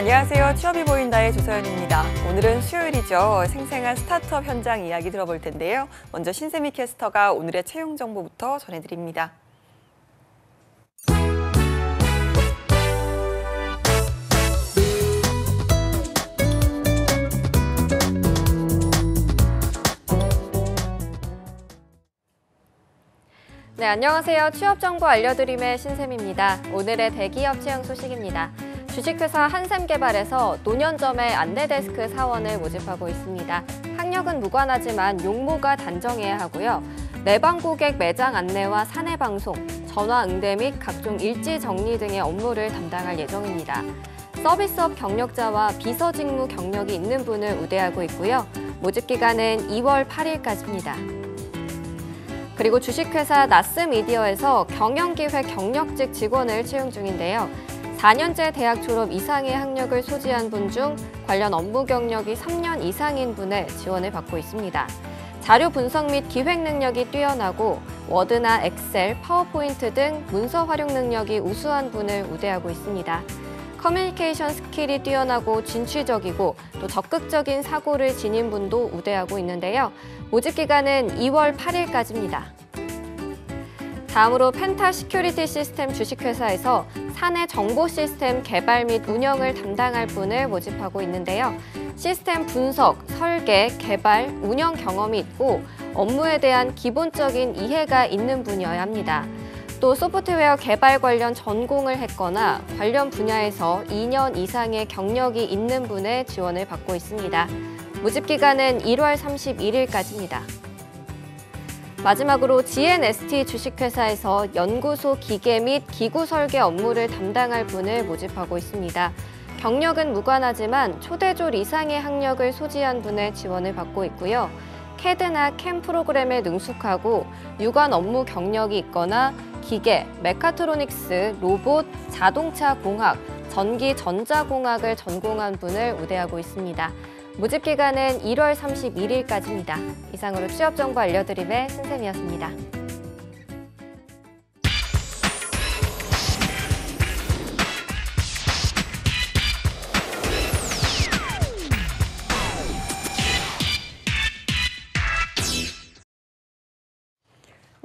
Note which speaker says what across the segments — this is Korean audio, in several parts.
Speaker 1: 안녕하세요. 취업이 보인다의 조서연입니다. 오늘은 수요일이죠. 생생한 스타트업 현장 이야기 들어볼 텐데요. 먼저 신세미 캐스터가 오늘의 채용 정보부터 전해드립니다.
Speaker 2: 네, 안녕하세요. 취업 정보 알려드림의 신샘입니다. 오늘의 대기업 채용 소식입니다. 주식회사 한샘개발에서 노년점의 안내데스크 사원을 모집하고 있습니다. 학력은 무관하지만 용모가 단정해야 하고요. 내방 고객 매장 안내와 사내 방송, 전화 응대 및 각종 일지 정리 등의 업무를 담당할 예정입니다. 서비스업 경력자와 비서 직무 경력이 있는 분을 우대하고 있고요. 모집 기간은 2월 8일까지입니다. 그리고 주식회사 나스미디어에서 경영기획 경력직 직원을 채용 중인데요. 4년제 대학 졸업 이상의 학력을 소지한 분 중 관련 업무 경력이 3년 이상인 분의 지원을 받고 있습니다. 자료 분석 및 기획 능력이 뛰어나고 워드나 엑셀, 파워포인트 등 문서 활용 능력이 우수한 분을 우대하고 있습니다. 커뮤니케이션 스킬이 뛰어나고 진취적이고 또 적극적인 사고를 지닌 분도 우대하고 있는데요. 모집 기간은 2월 8일까지입니다. 다음으로 펜타 시큐리티 시스템 주식회사에서 사내 정보 시스템 개발 및 운영을 담당할 분을 모집하고 있는데요. 시스템 분석, 설계, 개발, 운영 경험이 있고 업무에 대한 기본적인 이해가 있는 분이어야 합니다. 또 소프트웨어 개발 관련 전공을 했거나 관련 분야에서 2년 이상의 경력이 있는 분의 지원을 받고 있습니다. 모집 기간은 1월 31일까지입니다. 마지막으로 GNST 주식회사에서 연구소 기계 및 기구 설계 업무를 담당할 분을 모집하고 있습니다. 경력은 무관하지만 초대졸 이상의 학력을 소지한 분의 지원을 받고 있고요. 캐드나 캠 프로그램에 능숙하고 유관 업무 경력이 있거나 기계, 메카트로닉스, 로봇, 자동차 공학, 전기 전자공학을 전공한 분을 우대하고 있습니다. 모집 기간은 1월 31일까지입니다. 이상으로 취업 정보 알려드림의 신샘이었습니다.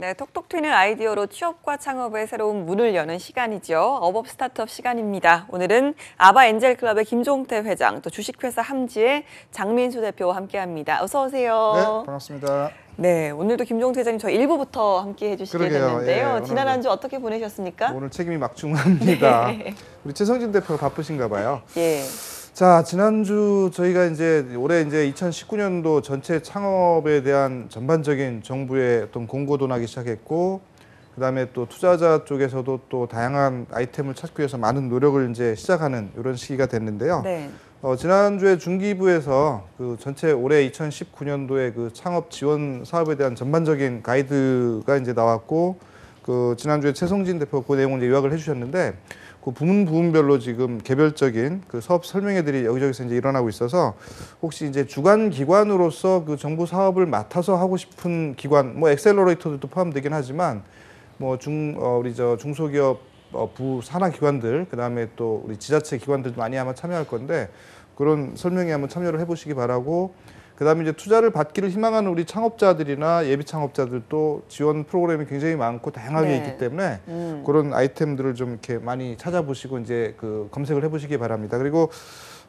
Speaker 1: 네, 톡톡 튀는 아이디어로 취업과 창업의 새로운 문을 여는 시간이죠. 업업 스타트업 시간입니다. 오늘은 아바엔젤클럽의 김종태 회장, 또 주식회사 함지의 장민수 대표와 함께합니다. 어서 오세요.
Speaker 3: 네, 반갑습니다.
Speaker 1: 네, 오늘도 김종태 회장님 저희 1부부터 함께 해주시게 됐는데요.
Speaker 3: 예,
Speaker 1: 지난 한 주 어떻게 보내셨습니까?
Speaker 3: 오늘 책임이 막중합니다.
Speaker 1: 네.
Speaker 3: 우리 최성진 대표가 바쁘신가 봐요.
Speaker 1: 예.
Speaker 3: 자, 지난주 저희가 이제 올해 이제 2019년도 전체 창업에 대한 전반적인 정부의 어떤 공고도 나기 시작했고, 그다음에 또 투자자 쪽에서도 또 다양한 아이템을 찾기 위해서 많은 노력을 이제 시작하는 이런 시기가 됐는데요.
Speaker 1: 네.
Speaker 3: 지난주에 중기부에서 그 전체 올해 2019년도에 그 창업 지원 사업에 대한 전반적인 가이드가 이제 나왔고, 그 지난주에 최성진 대표 그 내용을 이제 요약을 해주셨는데, 그 부문별로 지금 개별적인 그 사업 설명회들이 여기저기서 이제 일어나고 있어서 혹시 이제 주관 기관으로서 그 정부 사업을 맡아서 하고 싶은 기관, 뭐 엑셀러레이터들도 포함되긴 하지만 뭐 우리 중소기업 부 산하 기관들, 그다음에 또 우리 지자체 기관들도 많이 아마 참여할 건데 그런 설명회 한번 참여를 해보시기 바라고, 그다음에 이제 투자를 받기를 희망하는 우리 창업자들이나 예비 창업자들도 지원 프로그램이 굉장히 많고 다양하게 있기 때문에 그런 아이템들을 좀 이렇게 많이 찾아보시고 이제 그 검색을 해보시기 바랍니다. 그리고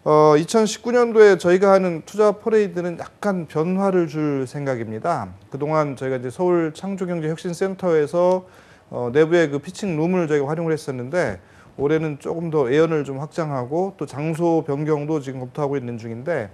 Speaker 3: 2019년도에 저희가 하는 투자 퍼레이드는 약간 변화를 줄 생각입니다. 그동안 저희가 이제 서울 창조경제혁신센터에서 내부의 그 피칭 룸을 저희가 활용을 했었는데 올해는 조금 더 예언을 좀 확장하고 또 장소 변경도 지금 검토하고 있는 중인데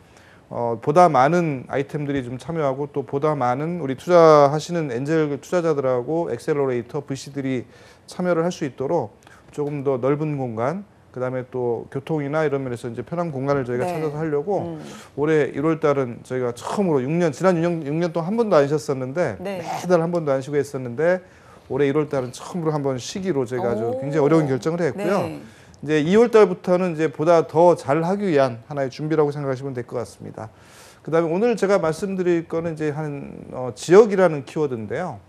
Speaker 3: 보다 많은 아이템들이 좀 참여하고 또 보다 많은 우리 투자하시는 엔젤 투자자들하고 엑셀러레이터 VC들이 참여를 할 수 있도록 조금 더 넓은 공간, 그다음에 또 교통이나 이런 면에서 이제 편한 공간을 저희가 찾아서 하려고 올해 1월 달은 저희가 처음으로 지난 6년 동안 한 번도 안 쉬었었는데 매달 한 번도 안 쉬고 했었는데 올해 1월 달은 처음으로 한번 쉬기로 저희가 아주 굉장히 어려운 결정을 했고요.
Speaker 1: 네.
Speaker 3: 이제 2월 달부터는 이제 보다 더 잘하기 위한 하나의 준비라고 생각하시면 될 것 같습니다. 그다음에 오늘 제가 말씀드릴 거는 이제 지역이라는 키워드인데요.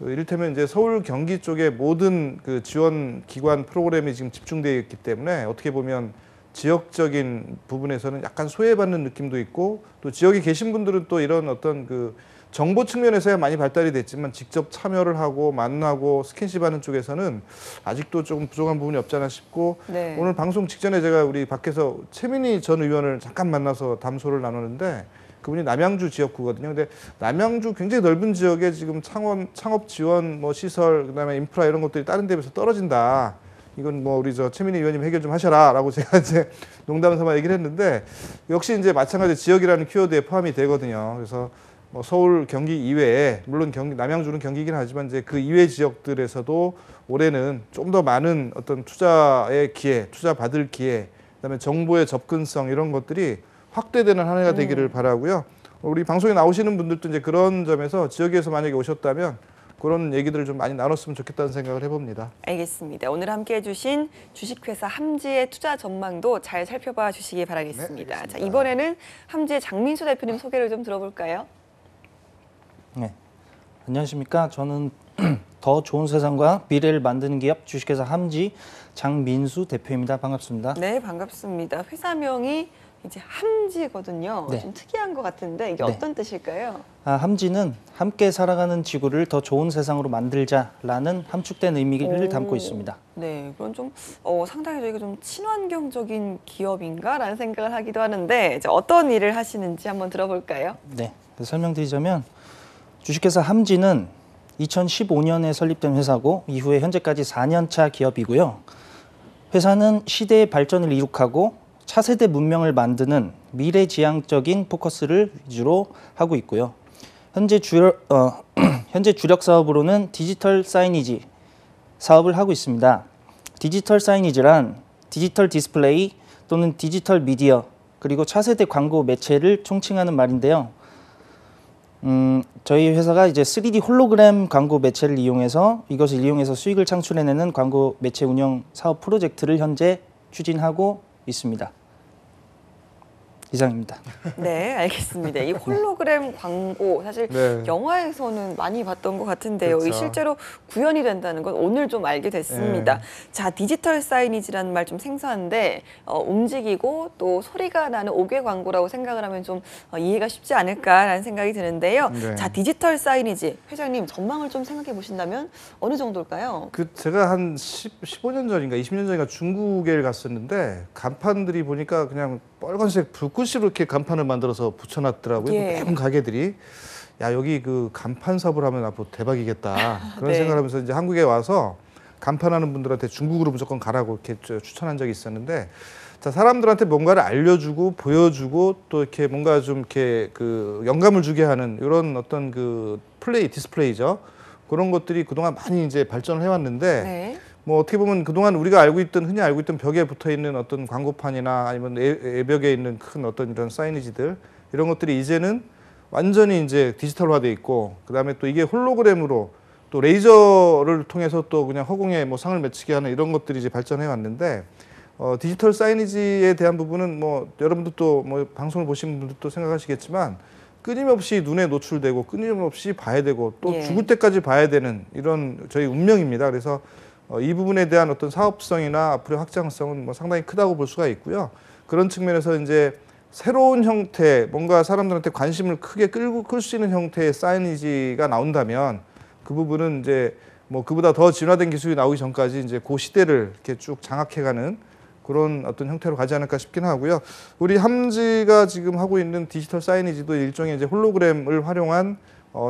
Speaker 3: 이를테면 이제 서울 경기 쪽에 모든 그 지원 기관 프로그램이 지금 집중되어 있기 때문에 어떻게 보면 지역적인 부분에서는 약간 소외받는 느낌도 있고 또 지역에 계신 분들은 또 이런 어떤 그 정보 측면에서야 많이 발달이 됐지만 직접 참여를 하고 만나고 스킨십하는 쪽에서는 아직도 조금 부족한 부분이 없지 않나 싶고
Speaker 1: 네.
Speaker 3: 오늘 방송 직전에 제가 우리 밖에서 최민희 전 의원을 잠깐 만나서 담소를 나누는데 그분이 남양주 지역구거든요. 근데 남양주 굉장히 넓은 지역에 지금 창업 지원 뭐 시설 그다음에 인프라 이런 것들이 다른 데 비해서 떨어진다. 이건 뭐 우리 저 최민희 의원님 해결 좀 하셔라라고 제가 이제 농담 삼아 얘기를 했는데 역시 이제 마찬가지 지역이라는 키워드에 포함이 되거든요. 그래서 뭐 서울, 경기 이외에 물론 남양주는 경기이긴 하지만 이제 그 이외 지역들에서도 올해는 좀 더 많은 어떤 투자의 기회, 투자 받을 기회, 그다음에 정보의 접근성 이런 것들이 확대되는 한 해가 되기를 바라고요. 우리 방송에 나오시는 분들도 이제 그런 점에서 지역에서 만약에 오셨다면 그런 얘기들을 좀 많이 나눴으면 좋겠다는 생각을 해봅니다.
Speaker 1: 알겠습니다. 오늘 함께해 주신 주식회사 함지의 투자 전망도 잘 살펴봐 주시기 바라겠습니다.
Speaker 3: 네,
Speaker 1: 자, 이번에는 함지의 장민수 대표님 소개를 좀 들어볼까요?
Speaker 4: 네, 안녕하십니까. 저는 더 좋은 세상과 미래를 만드는 기업 주식회사 함지 장민수 대표입니다. 반갑습니다.
Speaker 1: 네, 반갑습니다. 회사명이 이제 함지거든요.
Speaker 4: 네.
Speaker 1: 좀 특이한 것 같은데 이게
Speaker 4: 네.
Speaker 1: 어떤 뜻일까요?
Speaker 4: 함지는 함께 살아가는 지구를 더 좋은 세상으로 만들자라는 함축된 의미를 담고 있습니다.
Speaker 1: 네, 그런 좀 상당히 저희가 좀 친환경적인 기업인가라는 생각을 하기도 하는데 이제 어떤 일을 하시는지 한번 들어볼까요?
Speaker 4: 네, 설명드리자면 주식회사 함지는 2015년에 설립된 회사고 이후에 현재까지 4년차 기업이고요. 회사는 시대의 발전을 이룩하고 차세대 문명을 만드는 미래지향적인 포커스를 위주로 하고 있고요. 현재 주력 사업으로는 디지털 사이니지 사업을 하고 있습니다. 디지털 사이니지란 디지털 디스플레이 또는 디지털 미디어 그리고 차세대 광고 매체를 총칭하는 말인데요. 저희 회사가 이제 3D 홀로그램 광고 매체를 이것을 이용해서 수익을 창출해내는 광고 매체 운영 사업 프로젝트를 현재 추진하고 있습니다. 이상입니다.
Speaker 1: 네, 알겠습니다. 이 홀로그램 광고 사실
Speaker 3: 네.
Speaker 1: 영화에서는 많이 봤던 것 같은데요.
Speaker 3: 그렇죠.
Speaker 1: 이 실제로 구현이 된다는 건 오늘 좀 알게 됐습니다.
Speaker 3: 네.
Speaker 1: 자, 디지털 사이니지라는 말 좀 생소한데 움직이고 또 소리가 나는 5개 광고라고 생각을 하면 좀 이해가 쉽지 않을까라는 생각이 드는데요.
Speaker 3: 네.
Speaker 1: 자, 디지털 사이니지 회장님 전망을 좀 생각해 보신다면 어느 정도일까요?
Speaker 3: 제가 한 15년 전인가 20년 전인가 중국에 갔었는데 간판들이 보니까 그냥 빨간색 불꽃으로 이렇게 간판을 만들어서 붙여놨더라고요.
Speaker 1: 예.
Speaker 3: 매번 가게들이 야 여기 그 간판 사업을 하면 앞으로 대박이겠다 그런
Speaker 1: 네.
Speaker 3: 생각을 하면서 이제 한국에 와서 간판하는 분들한테 중국으로 무조건 가라고 이렇게 추천한 적이 있었는데 자 사람들한테 뭔가를 알려주고 보여주고 또 이렇게 뭔가 좀 이렇게 그 영감을 주게 하는 이런 어떤 그 디스플레이죠. 그런 것들이 그동안 많이 이제 발전을 해왔는데.
Speaker 1: 네.
Speaker 3: 뭐 어떻게 보면 그동안 우리가 흔히 알고 있던 벽에 붙어 있는 어떤 광고판이나 아니면 외벽에 있는 큰 어떤 이런 사이니지들 이런 것들이 이제는 완전히 이제 디지털화돼 있고 그다음에 또 이게 홀로그램으로 또 레이저를 통해서 또 그냥 허공에 뭐 상을 맺히게 하는 이런 것들이 이제 발전해 왔는데 디지털 사이니지에 대한 부분은 뭐 여러분들도 뭐 방송을 보신 분들도 생각하시겠지만 끊임없이 눈에 노출되고 끊임없이 봐야 되고 또
Speaker 1: 예.
Speaker 3: 죽을 때까지 봐야 되는 이런 저희 운명입니다. 그래서 이 부분에 대한 어떤 사업성이나 앞으로의 확장성은 뭐 상당히 크다고 볼 수가 있고요. 그런 측면에서 이제 새로운 형태, 뭔가 사람들한테 관심을 크게 끌 수 있는 형태의 사이니지가 나온다면 그 부분은 이제 뭐 그보다 더 진화된 기술이 나오기 전까지 이제 그 시대를 이렇게 쭉 장악해가는 그런 어떤 형태로 가지 않을까 싶긴 하고요. 우리 함지가 지금 하고 있는 디지털 사이니지도 일종의 이제 홀로그램을 활용한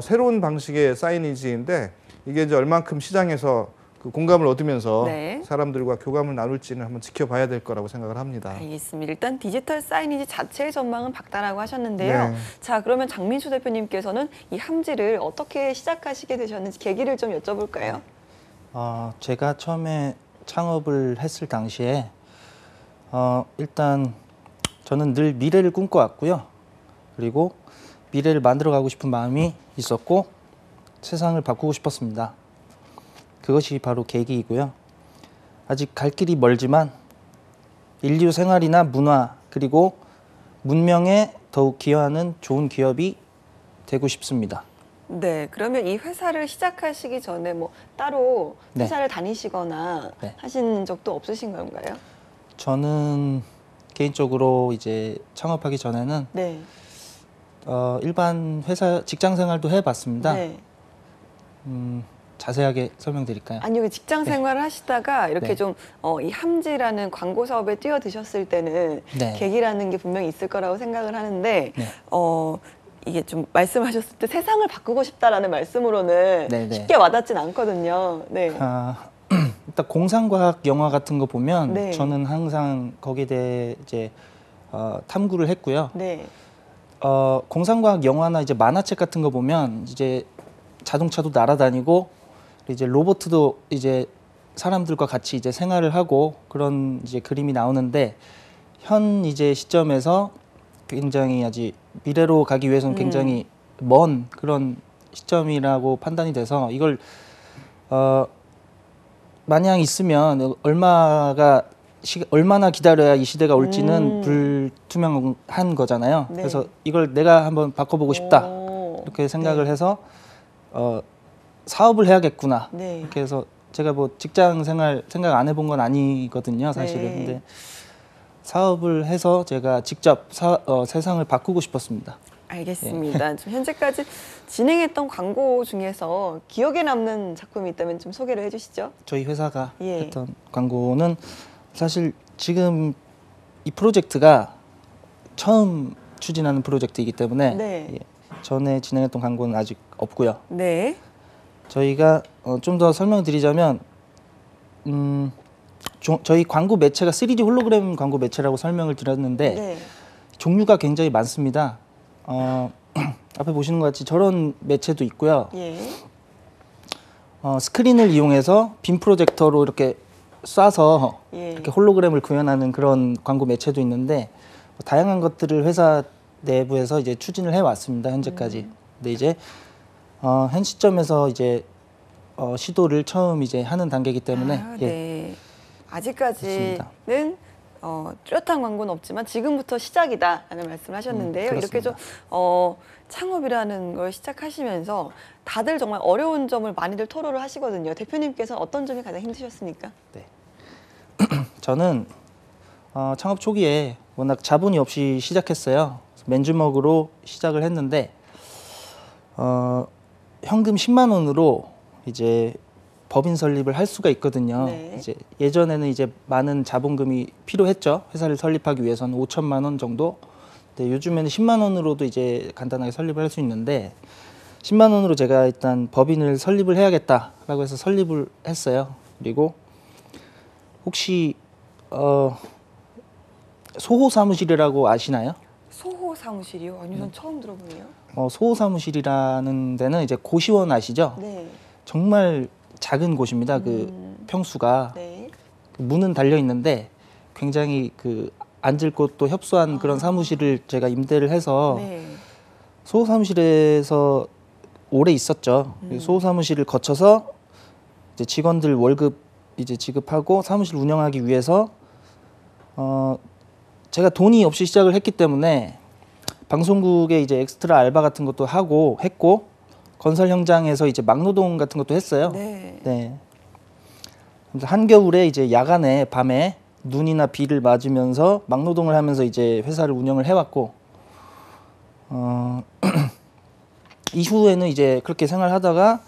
Speaker 3: 새로운 방식의 사이니지인데 이게 이제 얼만큼 시장에서 그 공감을 얻으면서
Speaker 1: 네.
Speaker 3: 사람들과 교감을 나눌지는 한번 지켜봐야 될 거라고 생각을 합니다.
Speaker 1: 알겠습니다. 일단 디지털 사이니지 자체의 전망은 박다라고 하셨는데요.
Speaker 3: 네.
Speaker 1: 자, 그러면 장민수 대표님께서는 이 함지를 어떻게 시작하시게 되셨는지 계기를 좀 여쭤볼까요?
Speaker 4: 제가 처음에 창업을 했을 당시에 일단 저는 늘 미래를 꿈꿔왔고요. 그리고 미래를 만들어가고 싶은 마음이 있었고 세상을 바꾸고 싶었습니다. 그것이 바로 계기이고요. 아직 갈 길이 멀지만 인류 생활이나 문화 그리고 문명에 더욱 기여하는 좋은 기업이 되고 싶습니다.
Speaker 1: 네, 그러면 이 회사를 시작하시기 전에 뭐 따로
Speaker 4: 네.
Speaker 1: 회사를 다니시거나
Speaker 4: 네.
Speaker 1: 하신 적도 없으신 건가요?
Speaker 4: 저는 개인적으로 이제 창업하기 전에는
Speaker 1: 네.
Speaker 4: 일반 회사 직장 생활도 해봤습니다.
Speaker 1: 네.
Speaker 4: 자세하게 설명드릴까요?
Speaker 1: 아니, 여기 직장 생활을 하시다가 이렇게
Speaker 4: 네.
Speaker 1: 좀 이 함지라는 광고 사업에 뛰어드셨을 때는
Speaker 4: 네.
Speaker 1: 계기라는 게 분명히 있을 거라고 생각을 하는데
Speaker 4: 네.
Speaker 1: 이게 좀 말씀하셨을 때 세상을 바꾸고 싶다라는 말씀으로는
Speaker 4: 네, 네.
Speaker 1: 쉽게 와닿진 않거든요. 네.
Speaker 4: 일단 공상과학 영화 같은 거 보면
Speaker 1: 네.
Speaker 4: 저는 항상 거기에 대해 이제 탐구를 했고요.
Speaker 1: 네.
Speaker 4: 공상과학 영화나 이제 만화책 같은 거 보면 이제 자동차도 날아다니고 이제 로봇도 이제 사람들과 같이 이제 생활을 하고 그런 이제 그림이 나오는데 현 이제 시점에서 굉장히 아직 미래로 가기 위해서는 굉장히 먼 그런 시점이라고 판단이 돼서 이걸 마냥 있으면 얼마나 기다려야 이 시대가 올지는 불투명한 거잖아요.
Speaker 1: 네.
Speaker 4: 그래서 이걸 내가 한번 바꿔보고 싶다 이렇게 생각을
Speaker 1: 네.
Speaker 4: 해서 사업을 해야겠구나
Speaker 1: 네.
Speaker 4: 이렇게 해서 제가 뭐 직장 생활 생각 안 해본 건 아니거든요, 사실은.
Speaker 1: 네.
Speaker 4: 근데 사업을 해서 제가 직접 세상을 바꾸고 싶었습니다.
Speaker 1: 알겠습니다. 좀 현재까지 진행했던 광고 중에서 기억에 남는 작품이 있다면 좀 소개를 해주시죠.
Speaker 4: 저희 회사가
Speaker 1: 예.
Speaker 4: 했던 광고는 사실 지금 이 프로젝트가 처음 추진하는 프로젝트이기 때문에
Speaker 1: 네.
Speaker 4: 예, 전에 진행했던 광고는 아직 없고요.
Speaker 1: 네.
Speaker 4: 저희가 좀 더 설명드리자면 저희 광고 매체가 3D 홀로그램 광고 매체라고 설명을 드렸는데
Speaker 1: 네.
Speaker 4: 종류가 굉장히 많습니다. 앞에 보시는 것 같이 저런 매체도 있고요.
Speaker 1: 예.
Speaker 4: 스크린을 이용해서 빔 프로젝터로 이렇게 쏴서
Speaker 1: 예.
Speaker 4: 이렇게 홀로그램을 구현하는 그런 광고 매체도 있는데 다양한 것들을 회사 내부에서 이제 추진을 해왔습니다, 현재까지. 근데 이제 현 시점에서 이제 시도를 처음 이제 하는 단계이기 때문에 예.
Speaker 1: 네. 아직까지는
Speaker 4: 그렇습니다.
Speaker 1: 뚜렷한 광고는 없지만 지금부터 시작이다라는 말씀을 하셨는데요. 이렇게 좀 창업이라는 걸 시작하시면서 다들 정말 어려운 점을 많이들 토로를 하시거든요. 대표님께서는 어떤 점이 가장 힘드셨습니까?
Speaker 4: 네. 저는 창업 초기에 워낙 자본이 없이 시작했어요. 맨주먹으로 시작을 했는데 현금 10만 원으로 이제 법인 설립을 할 수가 있거든요.
Speaker 1: 네.
Speaker 4: 이제 예전에는 이제 많은 자본금이 필요했죠. 회사를 설립하기 위해서는 5천만 원 정도. 근데 요즘에는 10만 원으로도 이제 간단하게 설립을 할 수 있는데 10만 원으로 제가 일단 법인을 설립을 해야겠다라고 해서 설립을 했어요. 그리고 혹시 소호 사무실이라고 아시나요?
Speaker 1: 소호 사무실이요? 아니요, 전 처음 들어보네요.
Speaker 4: 소호 사무실이라는 데는 이제 고시원 아시죠?
Speaker 1: 네.
Speaker 4: 정말 작은 곳입니다. 그 평수가
Speaker 1: 네.
Speaker 4: 그 문은 달려 있는데 굉장히 그 앉을 곳도 협소한 그런 사무실을 제가 임대를 해서
Speaker 1: 네.
Speaker 4: 소호 사무실에서 오래 있었죠. 그 소호 사무실을 거쳐서 이제 직원들 월급 이제 지급하고 사무실 운영하기 위해서 제가 돈이 없이 시작을 했기 때문에 방송국에 이제 엑스트라 알바 같은 것도 했고 건설 현장에서 이제 막노동 같은 것도 했어요.
Speaker 1: 네.
Speaker 4: 네. 그래서 한겨울에 이제 야간에 밤에 눈이나 비를 맞으면서 막노동을 하면서 이제 회사를 운영을 해왔고 이후에는 이제 그렇게 생활하다가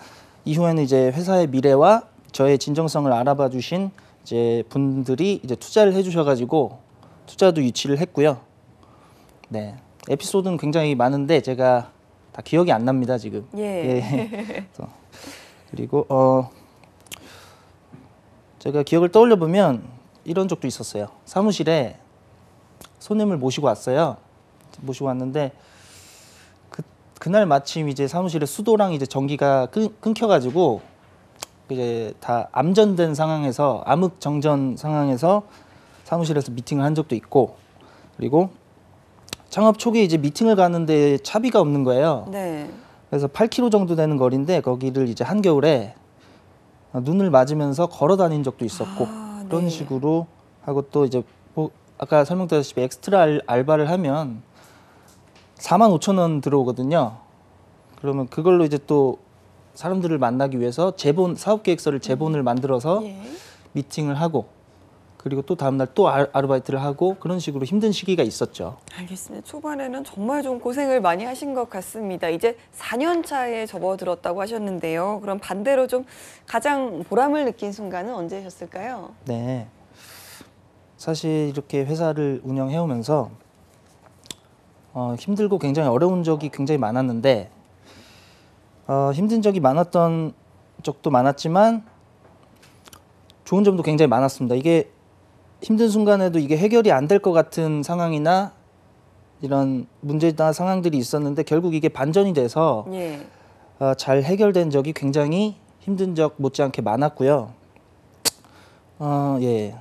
Speaker 4: 이후에는 이제 회사의 미래와 저의 진정성을 알아봐 주신 이제 분들이 이제 투자를 해주셔가지고 투자도 유치를 했고요. 네. 에피소드는 굉장히 많은데 제가 다 기억이 안 납니다 지금.
Speaker 1: 예.
Speaker 4: 그래서 그리고 제가 기억을 떠올려 보면 이런 적도 있었어요. 사무실에 손님을 모시고 왔어요. 모시고 왔는데 그날 마침 이제 사무실에 수도랑 이제 전기가 끊겨가지고 이제 다 암전된 상황에서 암흑 정전 상황에서 사무실에서 미팅을 한 적도 있고 그리고 창업 초기에 이제 미팅을 가는데 차비가 없는 거예요.
Speaker 1: 네.
Speaker 4: 그래서 8km 정도 되는 거리인데 거기를 이제 한겨울에 눈을 맞으면서 걸어 다닌 적도 있었고 그런
Speaker 1: 네.
Speaker 4: 식으로 하고 또 이제 뭐 아까 설명드렸다시피 엑스트라 알바를 하면 45,000원 들어오거든요. 그러면 그걸로 이제 또 사람들을 만나기 위해서 사업 계획서를 제본을 만들어서
Speaker 1: 예.
Speaker 4: 미팅을 하고 그리고 또 다음날 또 아르바이트를 하고 그런 식으로 힘든 시기가 있었죠.
Speaker 1: 알겠습니다. 초반에는 정말 좀 고생을 많이 하신 것 같습니다. 이제 4년 차에 접어들었다고 하셨는데요. 그럼 반대로 좀 가장 보람을 느낀 순간은 언제셨을까요?
Speaker 4: 네. 사실 이렇게 회사를 운영해 오면서 힘들고 굉장히 어려운 적이 굉장히 많았는데 힘든 적이 많았던 적도 많았지만 좋은 점도 굉장히 많았습니다. 이게 힘든 순간에도 이게 해결이 안 될 것 같은 상황이나 이런 문제나 상황들이 있었는데 결국 이게 반전이 돼서
Speaker 1: 예.
Speaker 4: 잘 해결된 적이 굉장히 힘든 적 못지않게 많았고요. 예.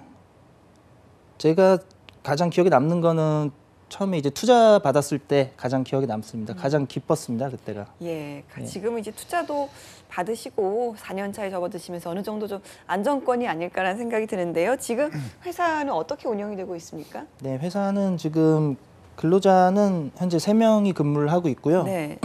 Speaker 4: 제가 가장 기억에 남는 거는 처음에 이제 투자 받았을 때 가장 기억에 남습니다. 가장 기뻤습니다, 그때가.
Speaker 1: 예.
Speaker 4: 네.
Speaker 1: 지금은 이제 투자도 받으시고 4년 차에 접어드시면서 어느 정도 좀 안정권이 아닐까라는 생각이 드는데요. 지금 회사는 어떻게 운영이 되고 있습니까?
Speaker 4: 네, 회사는 지금 근로자는 현재 3명이 근무를 하고 있고요.
Speaker 1: 네.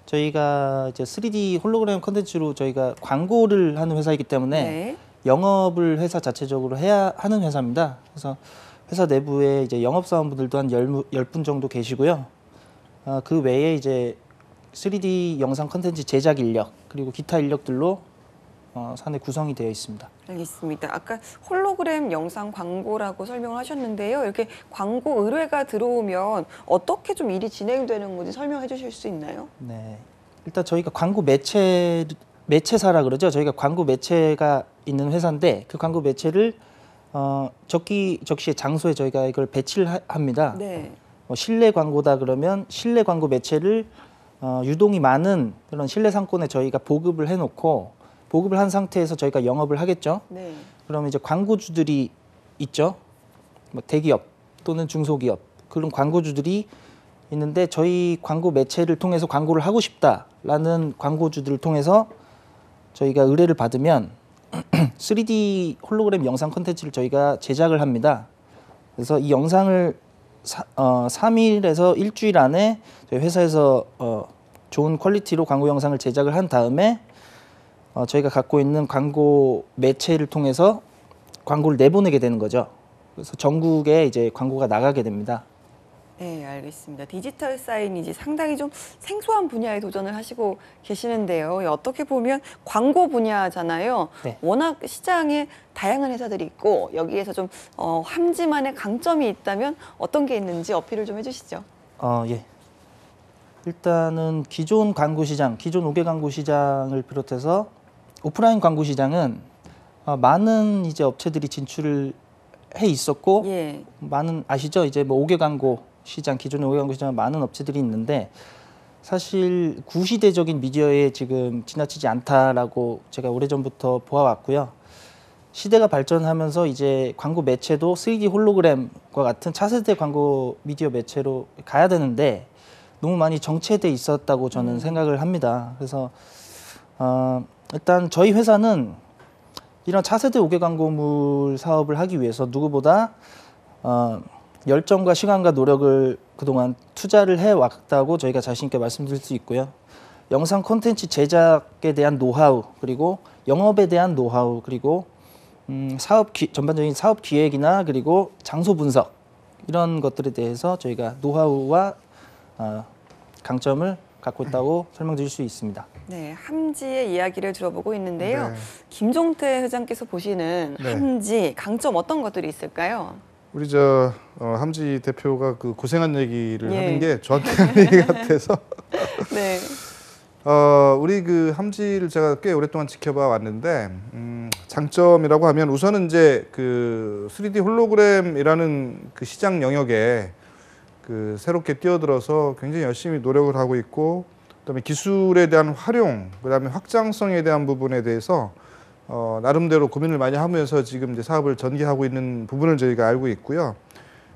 Speaker 4: 저희가 이제 3D 홀로그램 컨텐츠로 저희가 광고를 하는 회사이기 때문에
Speaker 1: 네.
Speaker 4: 영업을 회사 자체적으로 해야 하는 회사입니다. 그래서 회사 내부에 이제 영업사원분들도 한 10분 정도 계시고요. 그 외에 이제 3D 영상 컨텐츠 제작 인력 그리고 기타 인력들로 사내 구성이 되어 있습니다.
Speaker 1: 알겠습니다. 아까 홀로그램 영상 광고라고 설명을 하셨는데요. 이렇게 광고 의뢰가 들어오면 어떻게 좀 일이 진행되는 건지 설명해 주실 수 있나요?
Speaker 4: 네. 일단 저희가 광고 매체사라 그러죠. 저희가 광고 매체가 있는 회사인데 그 광고 매체를 적시의 장소에 저희가 이걸 배치를 합니다.
Speaker 1: 네.
Speaker 4: 실내 광고다 그러면 실내 광고 매체를 유동이 많은 그런 실내 상권에 저희가 보급을 해놓고 보급을 한 상태에서 저희가 영업을 하겠죠.
Speaker 1: 네.
Speaker 4: 그러면 이제 광고주들이 있죠. 뭐 대기업 또는 중소기업 그런 광고주들이 있는데 저희 광고 매체를 통해서 광고를 하고 싶다라는 광고주들을 통해서 저희가 의뢰를 받으면 3D 홀로그램 영상 콘텐츠를 저희가 제작을 합니다. 그래서 이 영상을 3일에서 일주일 안에 저희 회사에서 좋은 퀄리티로 광고 영상을 제작을 한 다음에 저희가 갖고 있는 광고 매체를 통해서 광고를 내보내게 되는 거죠. 그래서 전국에 이제 광고가 나가게 됩니다.
Speaker 1: 네, 알겠습니다. 디지털 사이니지 상당히 좀 생소한 분야에 도전을 하시고 계시는데요. 어떻게 보면 광고 분야잖아요.
Speaker 4: 네.
Speaker 1: 워낙 시장에 다양한 회사들이 있고 여기에서 좀 함지만의 강점이 있다면 어떤 게 있는지 어필을 좀 해주시죠.
Speaker 4: 예. 일단은 기존 광고 시장, 기존 5개 광고 시장을 비롯해서 오프라인 광고 시장은 많은 이제 업체들이 진출을 해 있었고
Speaker 1: 예.
Speaker 4: 많은 아시죠? 이제 뭐 5개 광고 시장, 기존의 5개 광고 시장은 많은 업체들이 있는데 사실 구시대적인 미디어에 지금 지나치지 않다라고 제가 오래전부터 보아왔고요. 시대가 발전하면서 이제 광고 매체도 3D 홀로그램과 같은 차세대 광고 미디어 매체로 가야 되는데 너무 많이 정체돼 있었다고 저는 생각을 합니다. 그래서 일단 저희 회사는 이런 차세대 5개 광고물 사업을 하기 위해서 누구보다 열정과 시간과 노력을 그동안 투자를 해왔다고 저희가 자신 있게 말씀드릴 수 있고요. 영상 콘텐츠 제작에 대한 노하우 그리고 영업에 대한 노하우 그리고 전반적인 사업 기획이나 그리고 장소 분석 이런 것들에 대해서 저희가 노하우와 강점을 갖고 있다고 설명드릴 수 있습니다.
Speaker 1: 네, 함지의 이야기를 들어보고 있는데요.
Speaker 3: 네.
Speaker 1: 김종태 회장께서 보시는
Speaker 3: 네.
Speaker 1: 함지 강점 어떤 것들이 있을까요?
Speaker 3: 우리 함지 대표가 그 고생한 얘기를
Speaker 1: 예.
Speaker 3: 하는 게 저한테 하는 얘기 같아서
Speaker 1: 네.
Speaker 3: 우리 그 함지를 제가 꽤 오랫동안 지켜봐 왔는데 장점이라고 하면 우선은 이제 그 3D 홀로그램이라는 그 시장 영역에 그 새롭게 뛰어들어서 굉장히 열심히 노력을 하고 있고 그다음에 기술에 대한 활용, 그다음에 확장성에 대한 부분에 대해서 나름대로 고민을 많이 하면서 지금 이제 사업을 전개하고 있는 부분을 저희가 알고 있고요.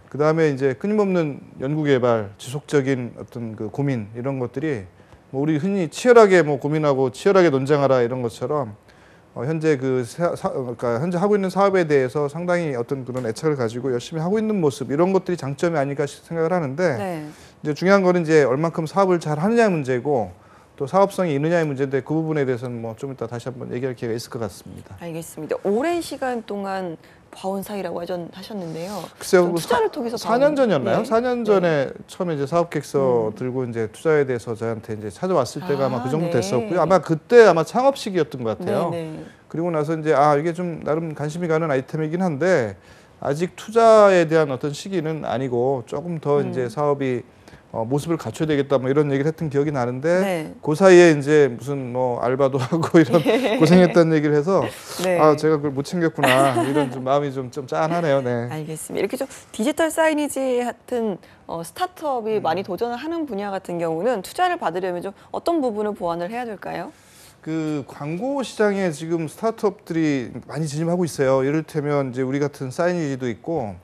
Speaker 3: 그다음에 이제 끊임없는 연구개발, 지속적인 어떤 그 고민 이런 것들이 뭐 우리 흔히 치열하게 뭐 고민하고 치열하게 논쟁하라 이런 것처럼 현재 그러니까 현재 하고 있는 사업에 대해서 상당히 어떤 그런 애착을 가지고 열심히 하고 있는 모습 이런 것들이 장점이 아닐까 생각을 하는데
Speaker 1: 네.
Speaker 3: 이제 중요한 거는 이제 얼만큼 사업을 잘 하느냐 문제고 또 사업성이 있느냐의 문제인데 그 부분에 대해서는 뭐 좀 이따 다시 한번 얘기할 기회가 있을 것 같습니다.
Speaker 1: 알겠습니다. 오랜 시간 동안 봐온 사이라고 하셨는데요.
Speaker 3: 글쎄요,
Speaker 1: 좀 투자를 통해서
Speaker 3: 4년 전이었나요?
Speaker 1: 네.
Speaker 3: 4년 전에 처음에 이제 사업 계획서 들고 이제 투자에 대해서 저한테 이제 찾아왔을 때가 아마 그 정도
Speaker 1: 네.
Speaker 3: 됐었고요. 아마 그때 아마 창업 시기였던 것 같아요.
Speaker 1: 네.
Speaker 3: 그리고 나서 이제 이게 좀 나름 관심이 가는 아이템이긴 한데 아직 투자에 대한 어떤 시기는 아니고 조금 더 이제 사업이 모습을 갖춰야 되겠다 뭐 이런 얘기를 했던 기억이 나는데
Speaker 1: 네.
Speaker 3: 그 사이에 이제 무슨 뭐 알바도 하고 이런 고생했다는 얘기를 해서
Speaker 1: 네.
Speaker 3: 제가 그걸 못 챙겼구나 이런 좀 마음이 좀 짠하네요. 네.
Speaker 1: 알겠습니다. 이렇게 좀 디지털 사이니지 같은 스타트업이 많이 도전을 하는 분야 같은 경우는 투자를 받으려면 좀 어떤 부분을 보완을 해야 될까요?
Speaker 3: 그 광고 시장에 지금 스타트업들이 많이 진입하고 있어요. 이를테면 이제 우리 같은 사이니지도 있고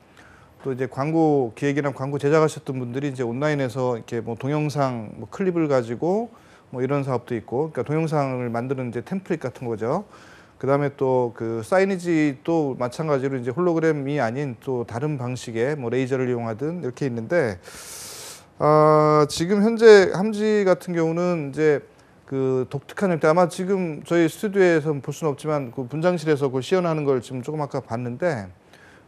Speaker 3: 또 이제 광고 기획이나 광고 제작하셨던 분들이 이제 온라인에서 이렇게 뭐 동영상 뭐 클립을 가지고 뭐 이런 사업도 있고, 그러니까 동영상을 만드는 이제 템플릿 같은 거죠. 그다음에 또 그 사이니지 또 마찬가지로 이제 홀로그램이 아닌 또 다른 방식의 뭐 레이저를 이용하든 이렇게 있는데 지금 현재 함지 같은 경우는 이제 그 독특한 형태, 아마 지금 저희 스튜디오에서 볼 수는 없지만 그 분장실에서 그걸 시연하는 걸 지금 조금 아까 봤는데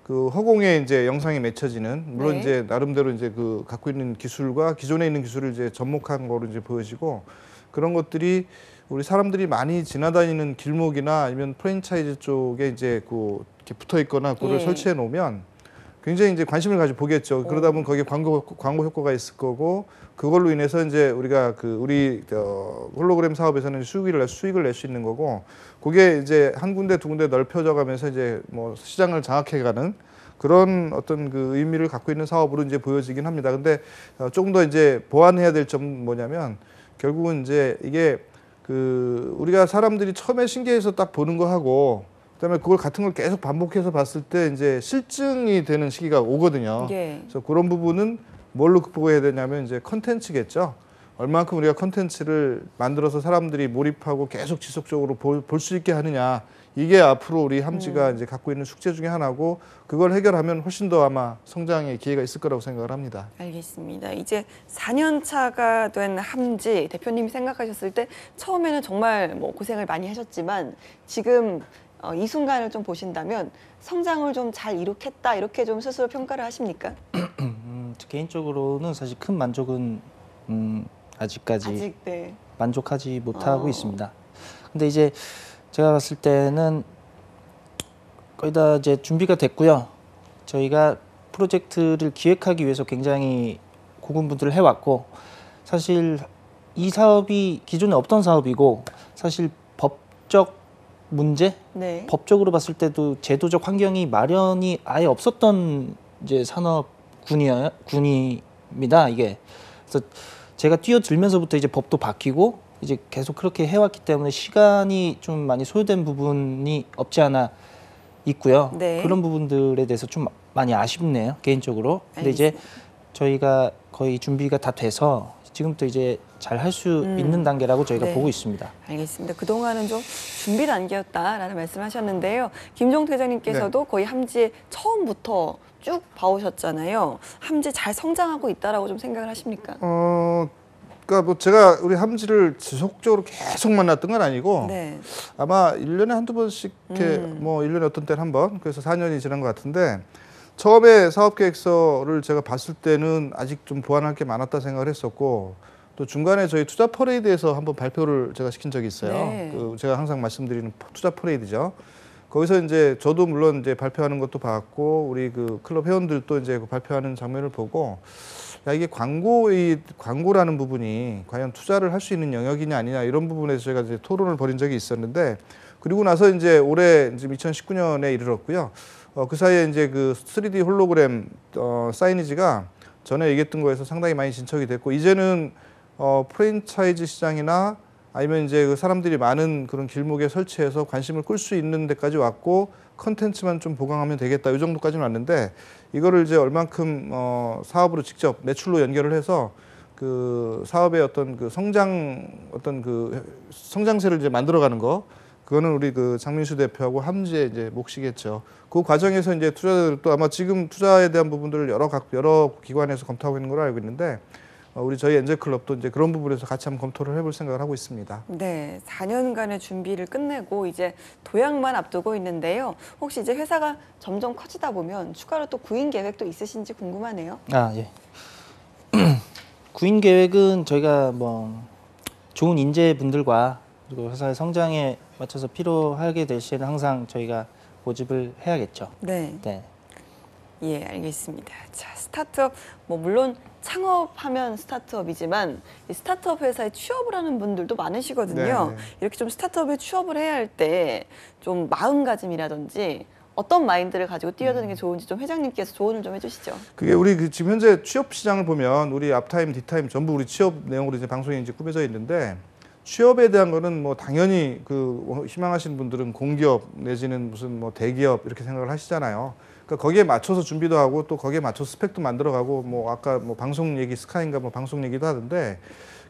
Speaker 3: 그 허공에 이제 영상이 맺혀지는, 물론
Speaker 1: 네.
Speaker 3: 이제 나름대로 이제 그 갖고 있는 기술과 기존에 있는 기술을 이제 접목한 거로 이제 보여지고, 그런 것들이 우리 사람들이 많이 지나다니는 길목이나 아니면 프랜차이즈 쪽에 이제 그 이렇게 붙어 있거나 그거를
Speaker 1: 예.
Speaker 3: 설치해 놓으면 굉장히 이제 관심을 가지고 보겠죠. 그러다 보면 거기에 광고 효과가 있을 거고, 그걸로 인해서 이제 우리가 우리 홀로그램 사업에서는 수익을 낼 수 있는 거고, 그게 이제 한 군데 두 군데 넓혀져 가면서 이제 뭐 시장을 장악해가는 그런 어떤 그 의미를 갖고 있는 사업으로 이제 보여지긴 합니다. 근데 조금 더 이제 보완해야 될 점은 뭐냐면, 결국은 이제 이게 우리가 사람들이 처음에 신기해서 딱 보는 거 하고 그다음에 그걸 같은 걸 계속 반복해서 봤을 때 이제 실증이 되는 시기가 오거든요.
Speaker 1: 예.
Speaker 3: 그래서 그런 부분은 뭘로 극복해야 되냐면 이제 컨텐츠겠죠. 얼만큼 우리가 컨텐츠를 만들어서 사람들이 몰입하고 계속 지속적으로 볼 수 있게 하느냐. 이게 앞으로 우리 함지가 이제 갖고 있는 숙제 중에 하나고, 그걸 해결하면 훨씬 더 아마 성장의 기회가 있을 거라고 생각을 합니다.
Speaker 1: 알겠습니다. 이제 4년 차가 된 함지 대표님이 생각하셨을 때 처음에는 정말 뭐 고생을 많이 하셨지만 지금 이 순간을 좀 보신다면 성장을 좀 잘 이룩했다, 이렇게 좀 스스로 평가를 하십니까?
Speaker 4: 개인적으로는 사실 큰 만족은 아직까지
Speaker 1: 아직 네.
Speaker 4: 만족하지 못하고 있습니다. 근데 이제 제가 봤을 때는 거의 다 이제 준비가 됐고요. 저희가 프로젝트를 기획하기 위해서 굉장히 고군분투를 해왔고, 사실 이 사업이 기존에 없던 사업이고, 사실 법적 문제,
Speaker 1: 네.
Speaker 4: 법적으로 봤을 때도 제도적 환경이 마련이 아예 없었던 이제 산업군입니다. 이게 그래서 제가 뛰어들면서부터 이제 법도 바뀌고 이제 계속 그렇게 해왔기 때문에 시간이 좀 많이 소요된 부분이 없지 않아 있고요.
Speaker 1: 네.
Speaker 4: 그런 부분들에 대해서 좀 많이 아쉽네요, 개인적으로. 근데 이제 저희가 거의 준비가 다 돼서 지금부터 이제 잘 할 수 있는 단계라고 저희가
Speaker 1: 네.
Speaker 4: 보고 있습니다.
Speaker 1: 알겠습니다. 그동안은 좀 준비 단계였다라는 말씀하셨는데요. 김종태 회장님께서도 거의 함지에 처음부터 쭉 봐오셨잖아요. 함지 잘 성장하고 있다라고 좀 생각을 하십니까?
Speaker 3: 그러니까 뭐 제가 우리 함지를 지속적으로 계속 만났던 건 아니고
Speaker 1: 네.
Speaker 3: 아마 1년에 한두 번씩 이렇게 뭐 1년에 어떤 때는 한 번, 그래서 4년이 지난 것 같은데, 처음에 사업계획서를 제가 봤을 때는 아직 좀 보완할 게 많았다 생각을 했었고, 또 중간에 저희 투자 퍼레이드에서 한번 발표를 제가 시킨 적이 있어요.
Speaker 1: 네.
Speaker 3: 제가 항상 말씀드리는 투자 퍼레이드죠. 거기서 이제 저도 물론 이제 발표하는 것도 봤고, 우리 그 클럽 회원들도 이제 그 발표하는 장면을 보고, 야, 이게 광고라는 부분이 과연 투자를 할 수 있는 영역이냐 아니냐, 이런 부분에서 제가 이제 토론을 벌인 적이 있었는데, 그리고 나서 이제 올해 지금 2019년에 이르렀고요. 그 사이에 이제 그 3D 홀로그램 사이니지가 전에 얘기했던 거에서 상당히 많이 진척이 됐고, 이제는 프랜차이즈 시장이나 아니면 이제 그 사람들이 많은 그런 길목에 설치해서 관심을 끌 수 있는 데까지 왔고, 컨텐츠만 좀 보강하면 되겠다, 이 정도까지는 왔는데, 이거를 이제 얼만큼 사업으로 직접 매출로 연결을 해서 그 사업의 어떤 그 성장세를 이제 만들어가는 거, 그거는 우리 그 장민수 대표하고 함지의 이제 몫이겠죠. 그 과정에서 이제 투자자들도 아마 지금 투자에 대한 부분들을 여러 기관에서 검토하고 있는 걸로 알고 있는데, 우리 저희 엔젤클럽도 이제 그런 부분에서 같이 한번 검토를 해볼 생각을 하고 있습니다.
Speaker 1: 네, 4년간의 준비를 끝내고 이제 도약만 앞두고 있는데요. 혹시 이제 회사가 점점 커지다 보면 추가로 또 구인 계획도 있으신지 궁금하네요.
Speaker 4: 아, 예. 구인 계획은 저희가 뭐 좋은 인재분들과 그리고 회사의 성장에 맞춰서 필요하게 될 시에는 항상 저희가 모집을 해야겠죠.
Speaker 1: 네.
Speaker 4: 네.
Speaker 1: 예, 알겠습니다. 자, 스타트업, 뭐 물론 창업하면 스타트업이지만 이 스타트업 회사에 취업을 하는 분들도 많으시거든요.
Speaker 3: 네, 네.
Speaker 1: 이렇게 좀 스타트업에 취업을 해야 할 때 좀 마음가짐이라든지 어떤 마인드를 가지고 뛰어드는 게 좋은지 좀 회장님께서 조언을 좀 해주시죠.
Speaker 3: 그게 우리 지금 현재 취업 시장을 보면 우리 앞타임, 뒤타임 전부 우리 취업 내용으로 이제 방송이 이제 꾸며져 있는데 취업에 대한 거는 뭐 당연히 그 희망하시는 분들은 공기업 내지는 무슨 뭐 대기업 이렇게 생각을 하시잖아요. 그러니까 거기에 맞춰서 준비도 하고 또 거기에 맞춰서 스펙도 만들어가고 뭐 아까 뭐 방송 얘기 스카인가 뭐 방송 얘기도 하던데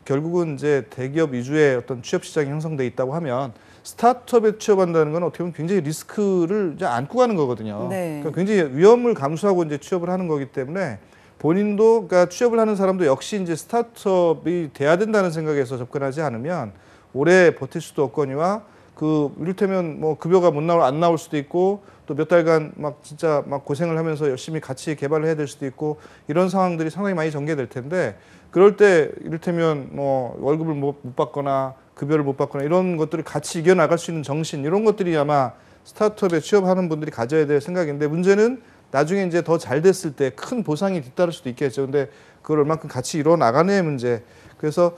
Speaker 3: 결국은 이제 대기업 위주의 어떤 취업 시장이 형성돼 있다고 하면 스타트업에 취업한다는 건 어떻게 보면 굉장히 리스크를 이제 안고 가는 거거든요.
Speaker 1: 네.
Speaker 3: 그러니까 굉장히 위험을 감수하고 이제 취업을 하는 거기 때문에 본인도 그러니까 취업을 하는 사람도 역시 이제 스타트업이 돼야 된다는 생각에서 접근하지 않으면 오래 버틸 수도 없거니와 그 이를테면 뭐 급여가 안 나올 수도 있고 또 몇 달간 막 진짜 막 고생을 하면서 열심히 같이 개발을 해야 될 수도 있고 이런 상황들이 상당히 많이 전개될 텐데 그럴 때 이를테면 뭐 월급을 못 받거나 급여를 못 받거나 이런 것들을 같이 이겨나갈 수 있는 정신 이런 것들이 아마 스타트업에 취업하는 분들이 가져야 될 생각인데 문제는 나중에 이제 더 잘 됐을 때 큰 보상이 뒤따를 수도 있겠죠. 근데 그걸 얼만큼 같이 이뤄 나가느냐의 문제. 그래서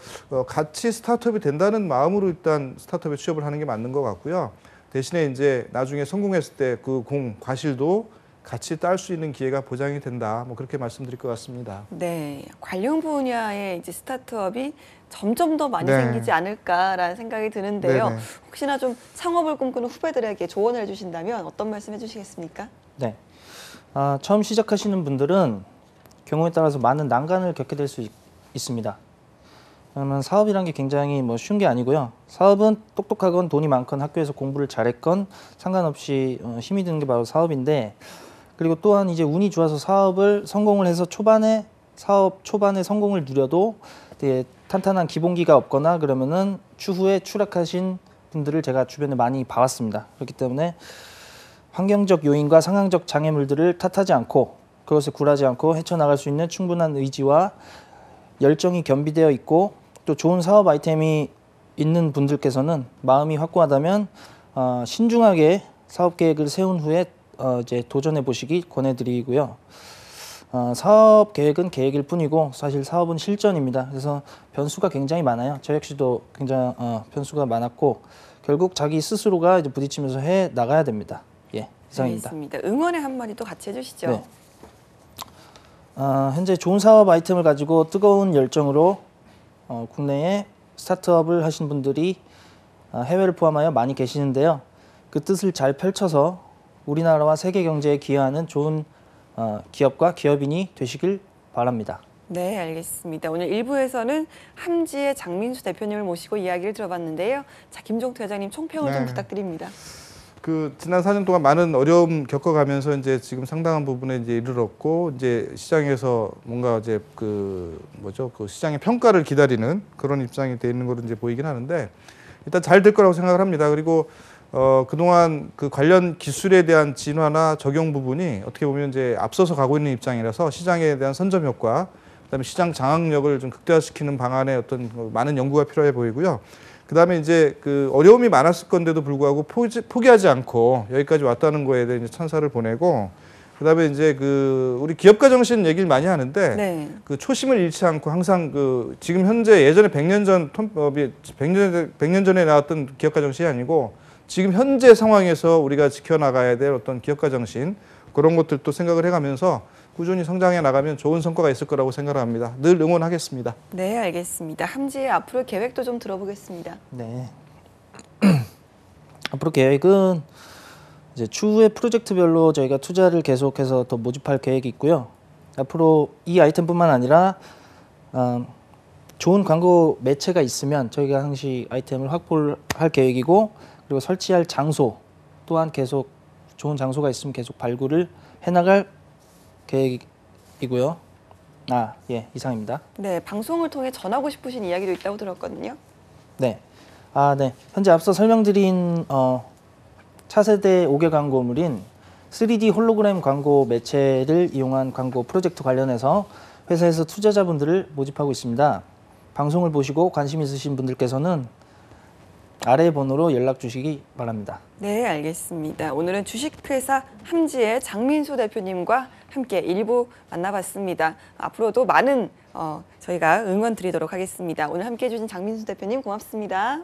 Speaker 3: 같이 스타트업이 된다는 마음으로 일단 스타트업에 취업을 하는 게 맞는 것 같고요. 대신에 이제 나중에 성공했을 때 그 과실도 같이 딸 수 있는 기회가 보장이 된다. 뭐 그렇게 말씀드릴 것 같습니다.
Speaker 1: 네, 관련 분야의 이제 스타트업이 점점 더 많이
Speaker 3: 네.
Speaker 1: 생기지 않을까라는 생각이 드는데요.
Speaker 3: 네네.
Speaker 1: 혹시나 좀 창업을 꿈꾸는 후배들에게 조언을 해주신다면 어떤 말씀 해주시겠습니까?
Speaker 4: 네. 처음 시작하시는 분들은 경우에 따라서 많은 난관을 겪게 될 수 있습니다. 그러면 사업이란 게 굉장히 뭐 쉬운 게 아니고요. 사업은 똑똑하건 돈이 많건 학교에서 공부를 잘했건 상관없이 힘이 드는 게 바로 사업인데 그리고 또한 이제 운이 좋아서 사업을 성공을 해서 사업 초반에 성공을 누려도 되게 탄탄한 기본기가 없거나 그러면은 추후에 추락하신 분들을 제가 주변에 많이 봐왔습니다. 그렇기 때문에 환경적 요인과 상황적 장애물들을 탓하지 않고 그것에 굴하지 않고 헤쳐나갈 수 있는 충분한 의지와 열정이 겸비되어 있고 또 좋은 사업 아이템이 있는 분들께서는 마음이 확고하다면 신중하게 사업 계획을 세운 후에 이제 도전해 보시기 권해드리고요. 사업 계획은 계획일 뿐이고 사실 사업은 실전입니다. 그래서 변수가 굉장히 많아요. 저 역시도 굉장히 변수가 많았고 결국 자기 스스로가 이제 부딪히면서 해 나가야 됩니다. 예, 이상입니다.
Speaker 1: 알겠습니다. 응원의 한마디도 같이 해주시죠.
Speaker 4: 네. 현재 좋은 사업 아이템을 가지고 뜨거운 열정으로 국내에 스타트업을 하신 분들이 해외를 포함하여 많이 계시는데요. 그 뜻을 잘 펼쳐서 우리나라와 세계 경제에 기여하는 좋은 기업과 기업인이 되시길 바랍니다.
Speaker 1: 네, 알겠습니다. 오늘 1부에서는 함지의 장민수 대표님을 모시고 이야기를 들어봤는데요. 자, 김종태 회장님 총평을 좀
Speaker 3: 네.
Speaker 1: 부탁드립니다.
Speaker 3: 그 지난 4년 동안 많은 어려움 겪어가면서 이제 지금 상당한 부분에 이제 이르렀고 이제 시장에서 뭔가 이제 그 시장의 평가를 기다리는 그런 입장이 돼 있는 걸로 이제 보이긴 하는데 일단 잘 될 거라고 생각을 합니다. 그리고 그동안 그 관련 기술에 대한 진화나 적용 부분이 어떻게 보면 이제 앞서서 가고 있는 입장이라서 시장에 대한 선점 효과, 그다음에 시장 장악력을 좀 극대화시키는 방안에 어떤 많은 연구가 필요해 보이고요. 그다음에 이제 그 어려움이 많았을 건데도 불구하고 포기하지 않고 여기까지 왔다는 거에 대해 이제 찬사를 보내고 그다음에 이제 그 우리 기업가 정신 얘기를 많이 하는데
Speaker 1: 네.
Speaker 3: 그 초심을 잃지 않고 항상 그 지금 현재 예전에 100년 전 100년 전에 나왔던 기업가 정신이 아니고 지금 현재 상황에서 우리가 지켜나가야 될 어떤 기업가 정신 그런 것들도 생각을 해가면서 꾸준히 성장해 나가면 좋은 성과가 있을 거라고 생각합니다. 늘 응원하겠습니다.
Speaker 1: 네, 알겠습니다. 함지의 앞으로 계획도 좀 들어보겠습니다.
Speaker 4: 네. 앞으로 계획은 이제 추후에 프로젝트별로 저희가 투자를 계속해서 더 모집할 계획이 있고요. 앞으로 이 아이템뿐만 아니라 좋은 광고 매체가 있으면 저희가 항시 아이템을 확보할 계획이고 그리고 설치할 장소 또한 계속 좋은 장소가 있으면 계속 발굴을 해나갈 계획이고요. 아, 예, 이상입니다.
Speaker 1: 네, 방송을 통해 전하고 싶으신 이야기도 있다고 들었거든요.
Speaker 4: 네. 네. 현재 앞서 설명드린 차세대 5개 광고물인 3D 홀로그램 광고 매체를 이용한 광고 프로젝트 관련해서 회사에서 투자자분들을 모집하고 있습니다. 방송을 보시고 관심 있으신 분들께서는 아래 번호로 연락 주시기 바랍니다.
Speaker 1: 네, 알겠습니다. 오늘은 주식회사 함지의 장민수 대표님과 함께 일부 만나봤습니다. 앞으로도 많은 저희가 응원 드리도록 하겠습니다. 오늘 함께해 주신 장민수 대표님 고맙습니다.